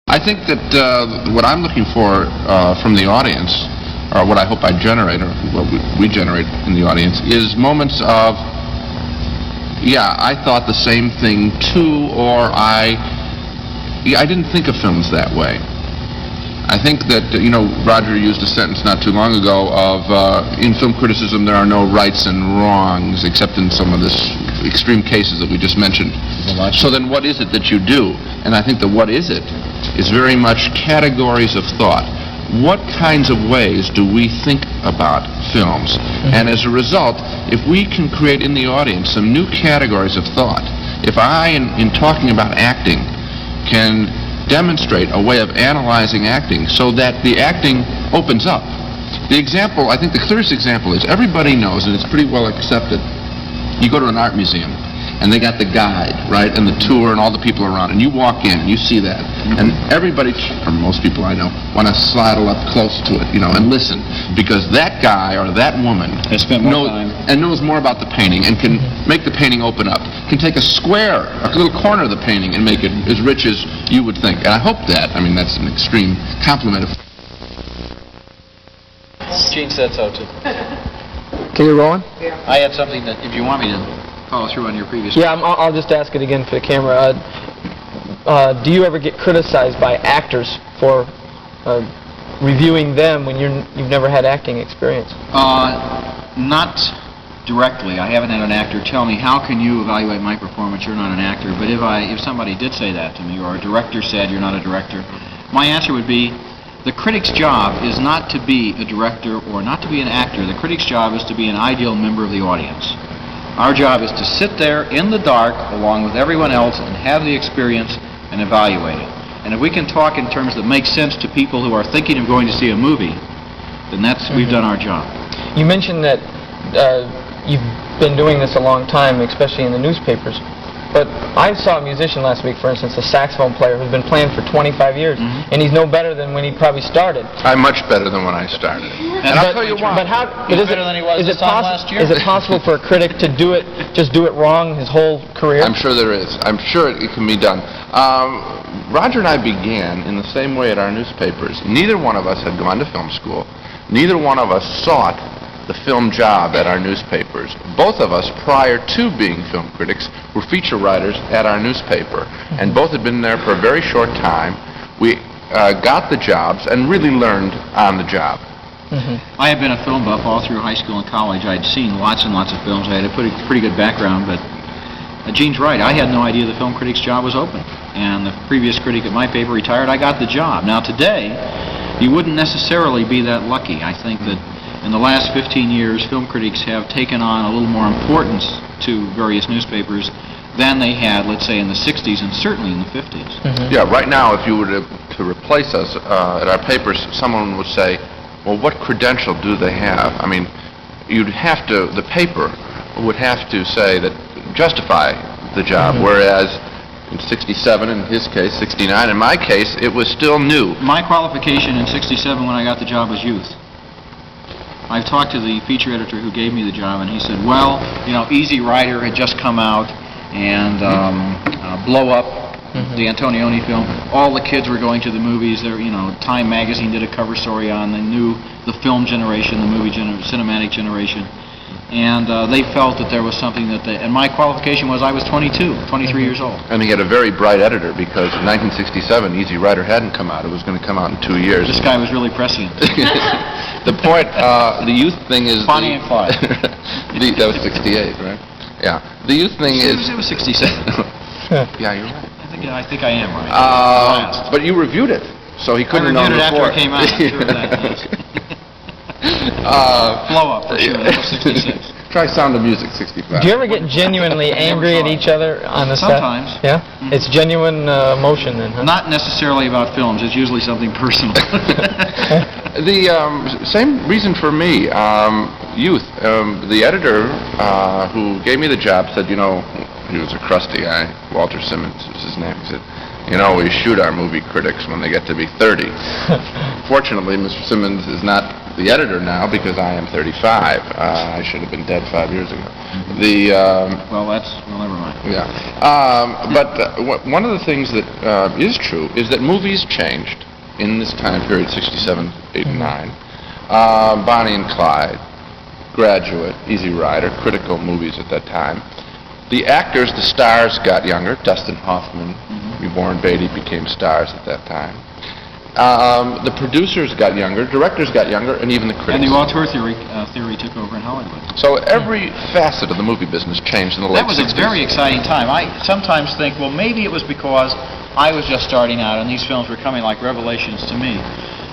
I think that what I'm looking for from the audience, or what I hope I generate, or what we generate in the audience, is moments of, yeah, I thought the same thing too, or I didn't think of films that way. I think that, Roger used a sentence not too long ago of, in film criticism there are no rights and wrongs, except in some of the extreme cases that we just mentioned. So then what is it that you do? And I think the what is it is very much categories of thought. What kinds of ways do we think about films? And as a result, if we can create in the audience some new categories of thought, if I, in talking about acting, can demonstrate a way of analyzing acting so that the acting opens up. The example, I think the clearest example is, everybody knows, and it's pretty well accepted, you go to an art museum, and they got the guide, right, and the tour and all the people around, and you walk in and you see that, and everybody, or most people I know, want to sidle up close to it, and listen, because that guy or that woman has spent more time and knows more about the painting and can make the painting open up, can take a square, a little corner of the painting and make it as rich as you would think. And I hope that, that's an extreme compliment. Gene said so too. Can you roll on? Yeah. I had something that, if you want me to follow through on your previous... Yeah, I'll just ask it again for the camera. Do you ever get criticized by actors for reviewing them when you've never had acting experience? Not directly. I haven't had an actor tell me, how can you evaluate my performance? You're not an actor. But if somebody did say that to me, or a director said, you're not a director, my answer would be, the critic's job is not to be a director or not to be an actor. The critic's job is to be an ideal member of the audience. Our job is to sit there in the dark along with everyone else and have the experience and evaluate it. And if we can talk in terms that make sense to people who are thinking of going to see a movie, then we've done our job. You mentioned that you've been doing this a long time, especially in the newspapers. But I saw a musician last week, for instance, a saxophone player who's been playing for 25 years, and he's no better than when he probably started. I'm much better than when I started. And I'll tell you why. But how? He's better than he was this time last year. Is it possible for a critic to do it wrong his whole career? I'm sure there is. I'm sure it can be done. Roger and I began in the same way at our newspapers. Neither one of us had gone to film school. Neither one of us sought the film job at our newspapers. Both of us, prior to being film critics, were feature writers at our newspaper, and both had been there for a very short time. We got the jobs and really learned on the job. I had been a film buff all through high school and college. I'd seen lots and lots of films. I had a pretty good background, but Gene's right. I had no idea the film critic's job was open, and the previous critic at my paper retired. I got the job. Now today, you wouldn't necessarily be that lucky. I think that in the last 15 years, film critics have taken on a little more importance to various newspapers than they had, let's say, in the 60s and certainly in the 50s. Yeah, right now, if you were to replace us at our papers, someone would say, well, what credential do they have? You'd have to, the paper would have to say that, justify the job, whereas in 67, in his case, 69, in my case, it was still new. My qualification in 67 when I got the job was youth. I've talked to the feature editor who gave me the job, and he said, well, Easy Rider had just come out, and Blow Up, the Antonioni film, all the kids were going to the movies. Time magazine did a cover story on the the film generation, the movie cinematic generation, and they felt that there was something and my qualification was I was 23 years old. And he had a very bright editor, because in 1967, Easy Rider hadn't come out. It was going to come out in 2 years. This guy was really prescient. The point, the youth thing is... Bonnie and Clyde. That was 68, right? Yeah. The youth thing is... It was 67. Yeah, you're right. I think I am right. But you reviewed it, so he couldn't have known before. I reviewed it after it came out. Blow Up, for sure. That was 66. Try Sound of Music, 65. Do you ever get genuinely angry at each other on the set? Sometimes. Yeah? It's genuine emotion then, huh? Not necessarily about films. It's usually something personal. The same reason for me, youth. The editor who gave me the job said, he was a crusty guy, Walter Simmons was his name. He said, we shoot our movie critics when they get to be 30. Fortunately, Mr. Simmons is not the editor now because I am 35. I should have been dead 5 years ago. Well, never mind. Yeah. One of the things that is true is that movies changed in this time period, 67, 8, and 9. Bonnie and Clyde, Graduate, Easy Rider, critical movies at that time. The actors, the stars got younger. Dustin Hoffman, Warren Beatty became stars at that time. The producers got younger, directors got younger, and even the critics. And the auteur theory took over in Hollywood. So every facet of the movie business changed in the late 60s. That was a very exciting time. I sometimes think, well, maybe it was because I was just starting out and these films were coming like revelations to me.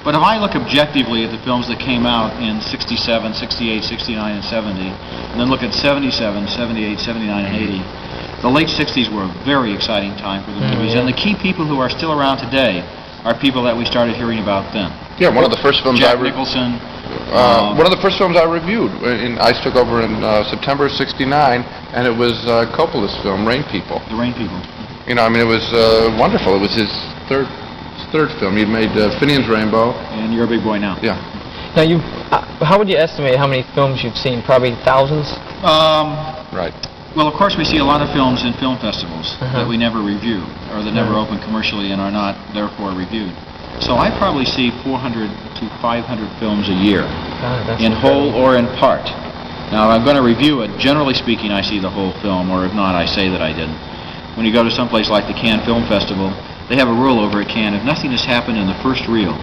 But if I look objectively at the films that came out in 67, 68, 69, and 70, and then look at 77, 78, 79, and 80, the late 60s were a very exciting time for the movies. And the key people who are still around today are people that we started hearing about then. Yeah, one of the first films Jack Nicholson. One of the first films I reviewed. I took over in September of '69, and it was Coppola's film, Rain People. The Rain People. You know, I mean, it was wonderful. It was his third film. He'd made Finian's Rainbow. And You're a Big Boy Now. Yeah. Now, how would you estimate how many films you've seen? Probably thousands? Right. Well, of course, we see a lot of films in film festivals that we never review, or that never open commercially and are not, therefore, reviewed. So I probably see 400 to 500 films a year, in whole or in part. Now, if I'm going to review it, generally speaking, I see the whole film, or if not, I say that I didn't. When you go to someplace like the Cannes Film Festival, they have a rule over at Cannes: if nothing has happened in the first reel,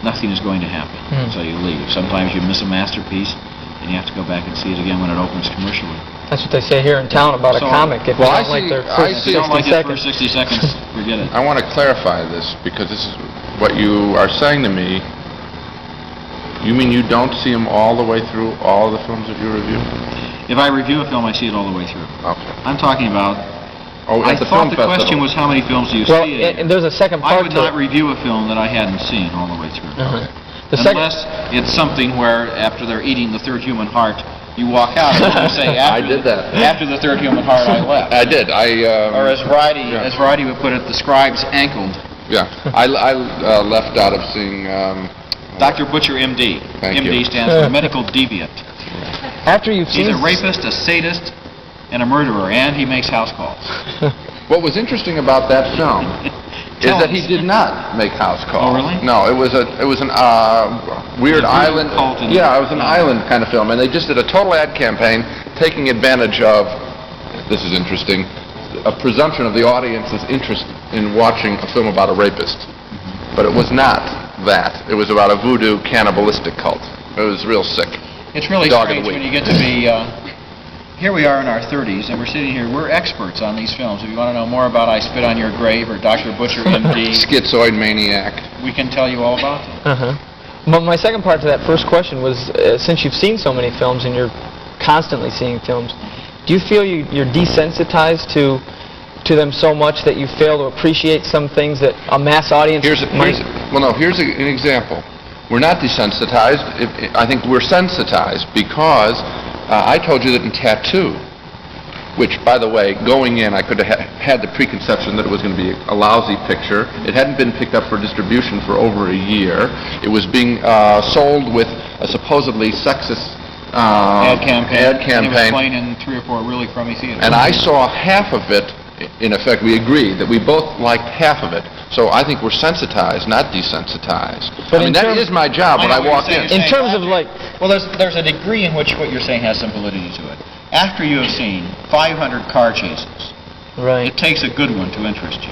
nothing is going to happen. So you leave. Sometimes you miss a masterpiece, and you have to go back and see it again when it opens commercially. That's what they say here in town about a comic. If you don't like their first 60 seconds. Forget it. I want to clarify this because this is what you are saying to me. You mean you don't see them all the way through all of the films that you review? If I review a film, I see it all the way through. Okay. I'm talking about. I thought the question was how many films do you see? And there's a second part I would not review a film that I hadn't seen all the way through. Unless it's something where, after they're eating the third human heart, you walk out and you say, I did that. After the third human heart, I left. I did. Or as Roddy would put it, the scribes ankled. Yeah. I left out of seeing... Dr. Butcher, M.D. Thank M.D. you. stands for medical deviant. After you've seen... He's a rapist, a sadist, and a murderer, and he makes house calls. What was interesting about that film is that he did not make house calls. Oh, really? No, it was an weird island. Yeah, it was an island kind of film, and they just did a total ad campaign taking advantage of, this is interesting, a presumption of the audience's interest in watching a film about a rapist. But it was not that. It was about a voodoo cannibalistic cult. It was real sick. It's really strange when you get to be... Here we are in our 30s, and we're sitting here. We're experts on these films. If you want to know more about I Spit on Your Grave or Dr. Butcher, M.D., Schizoid Maniac, we can tell you all about them. But my second part to that first question was, since you've seen so many films and you're constantly seeing films, do you feel you're desensitized to them so much that you fail to appreciate some things that a mass audience might... Here's an example. We're not desensitized. I think we're sensitized because... I told you that in Tattoo, which, by the way, going in, I could have had the preconception that it was going to be a lousy picture. It hadn't been picked up for distribution for over a year. It was being sold with a supposedly sexist ad campaign. And it was campaign. playing in 3 or 4 really crummy theaters. And I saw half of it. In effect, we agreed that we both liked half of it. So I think we're sensitized, not desensitized. But I mean, that is my job when I walk in. In terms of like... Well, there's a degree in which what you're saying has some validity to it. After you have seen 500 car chases, it takes a good one to interest you.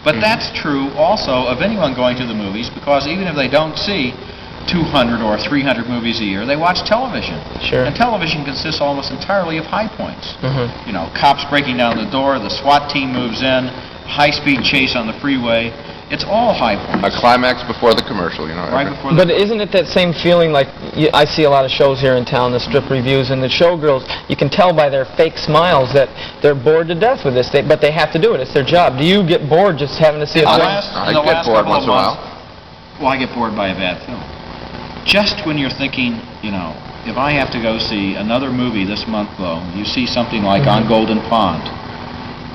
But that's true also of anyone going to the movies, because even if they don't see 200 or 300 movies a year, they watch television. Sure. And television consists almost entirely of high points. You know, cops breaking down the door, the SWAT team moves in, high-speed chase on the freeway. It's all high points. A climax before the commercial, you know. Right before the... But isn't it that same feeling like I see a lot of shows here in town, the strip reviews, and the showgirls, you can tell by their fake smiles that they're bored to death with this, but they have to do it. It's their job. Do you get bored just having to see a film? I get bored once in a while. Well, I get bored by a bad film. Just when you're thinking, you know, if I have to go see another movie this month, though, you see something like On Golden Pond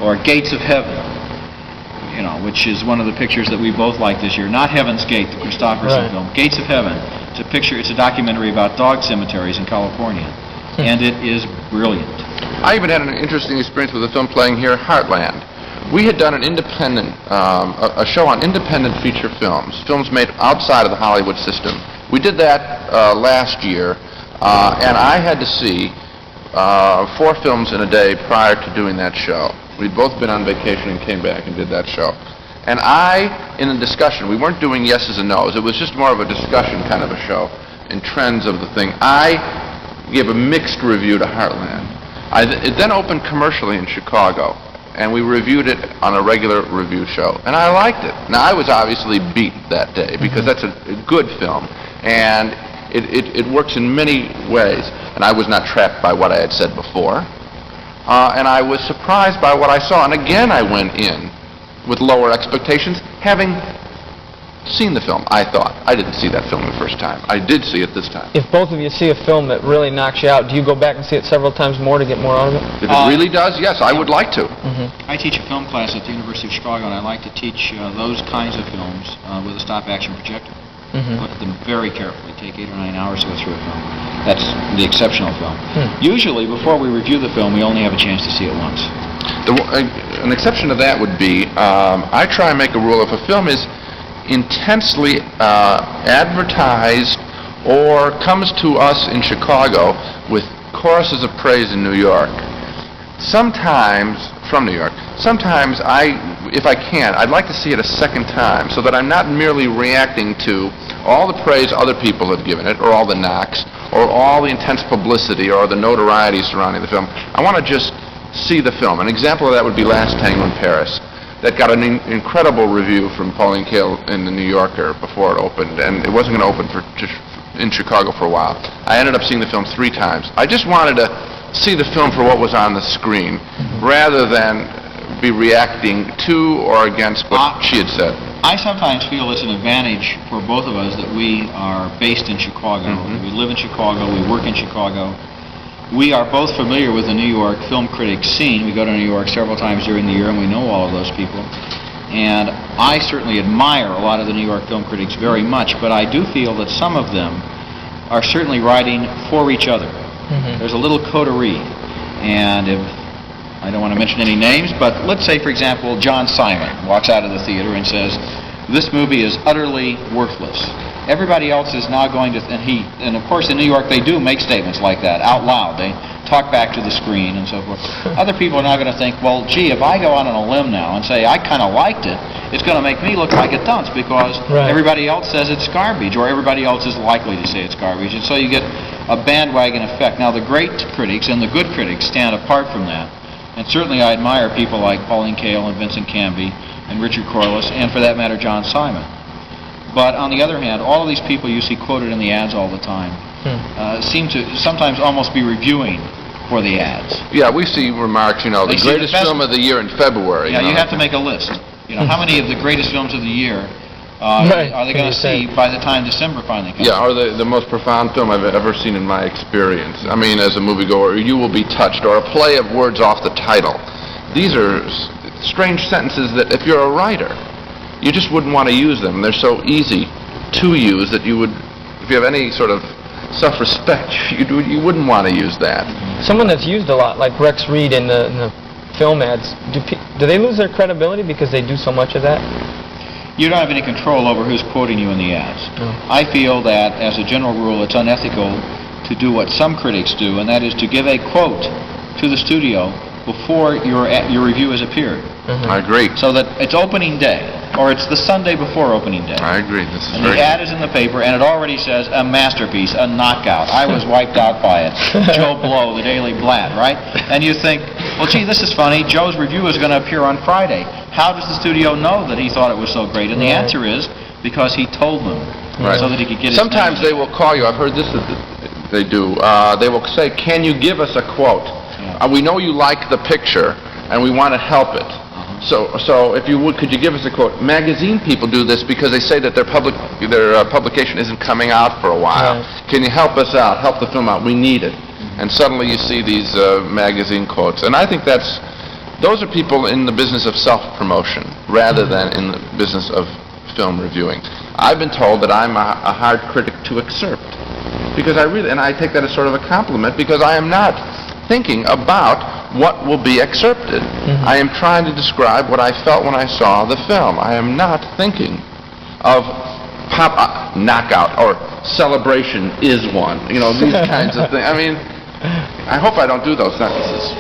or Gates of Heaven. you know, which is one of the pictures that we both liked this year. Not Heaven's Gate, the Christopherson Right. film. Gates of Heaven. It's a picture. It's a documentary about dog cemeteries in California, and it is brilliant. I even had an interesting experience with a film playing here, Heartland. We had done an independent, a show on independent feature films made outside of the Hollywood system. We did that last year, and I had to see 4 films in a day prior to doing that show. We'd both been on vacation and came back and did that show. And in a discussion, we weren't doing yeses and nos, it was just more of a discussion kind of a show, in trends of the thing. I gave a mixed review to Heartland. It then opened commercially in Chicago, and we reviewed it on a regular review show, and I liked it. Now, I was obviously beat that day, because that's a good film, and it works in many ways, and I was not trapped by what I had said before, and I was surprised by what I saw, and again I went in with lower expectations, having seen the film, I thought. I didn't see that film the first time. I did see it this time. If both of you see a film that really knocks you out, do you go back and see it several times more to get more out of it? If it really does, yes, I would like to. I teach a film class at the University of Chicago, and I like to teach those kinds of films with a stop-action projector. Look at them very carefully. Take 8 or 9 hours to go through a film. That's the exceptional film. Usually, before we review the film, we only have a chance to see it once. An exception to that would be, I try and make a rule, if a film is intensely advertised or comes to us in Chicago with choruses of praise in New York, sometimes, from New York, sometimes if I can, I'd like to see it a second time, so that I'm not merely reacting to all the praise other people have given it, or all the knocks, or all the intense publicity, or the notoriety surrounding the film. I want to just see the film. An example of that would be Last Tango in Paris. That got an incredible review from Pauline Kael in the New Yorker before it opened, and it wasn't going to open in Chicago for a while. I ended up seeing the film 3 times. I just wanted to see the film for what was on the screen, rather than be reacting to or against what she had said. I sometimes feel it's an advantage for both of us that we are based in Chicago. We live in Chicago, we work in Chicago. We are both familiar with the New York film critic scene. We go to New York several times during the year, and we know all of those people. And I certainly admire a lot of the New York film critics very much, but I do feel that some of them are certainly writing for each other. There's a little coterie, and I don't want to mention any names, but let's say, for example, John Simon walks out of the theater and says, "This movie is utterly worthless." Everybody else is now going to, and of course in New York they do make statements like that out loud. They talk back to the screen and so forth. Other people are now going to think, well, gee, if I go out on a limb now and say I kind of liked it, it's going to make me look like a dunce because everybody else says it's garbage, or everybody else is likely to say it's garbage, and so you get a bandwagon effect. Now the great critics and the good critics stand apart from that, and certainly I admire people like Pauline Kael and Vincent Canby and Richard Corliss, and for that matter John Simon. But on the other hand, all of these people you see quoted in the ads all the time seem to sometimes almost be reviewing for the ads. Yeah, we see remarks, the greatest film of the year in February. Yeah, you have to make a list. How many of the greatest films of the year are they going to see by the time December finally comes? Yeah, or the most profound film I've ever seen in my experience. I mean, as a moviegoer, You Will Be Touched, or a play of words off the title. These are strange sentences that if you're a writer, you just wouldn't want to use them. They're so easy to use that you would, if you have any sort of self-respect, you wouldn't want to use that. Someone that's used a lot, like Rex Reed in the film ads, do they lose their credibility because they do so much of that? You don't have any control over who's quoting you in the ads. I feel that, as a general rule, it's unethical to do what some critics do, and that is to give a quote to the studio before your review has appeared. I agree. So that it's opening day, or it's the Sunday before opening day. I agree. This is and the ad is in the paper, and it already says, a masterpiece, a knockout. I was wiped out by it. Joe Blow, the Daily Blat, right? And you think, well, gee, this is funny. Joe's review is going to appear on Friday. How does the studio know that he thought it was so great? And the answer is because he told them, so that he could get his Sometimes they will call you. I've heard this that they do. They will say, can you give us a quote? We know you like the picture, and we want to help it. So if you would, could you give us a quote? Magazine people do this because they say that their publication isn't coming out for a while. Can you help us out? Help the film out. We need it. And suddenly you see these magazine quotes. And I think that's those are people in the business of self-promotion rather than in the business of film reviewing. I've been told that I'm a hard critic to excerpt, because and I take that as sort of a compliment, because I am not thinking about what will be excerpted. I am trying to describe what I felt when I saw the film. I am not thinking of knockout or celebration is one. You know, these kinds of things. I mean, I hope I don't do those sentences.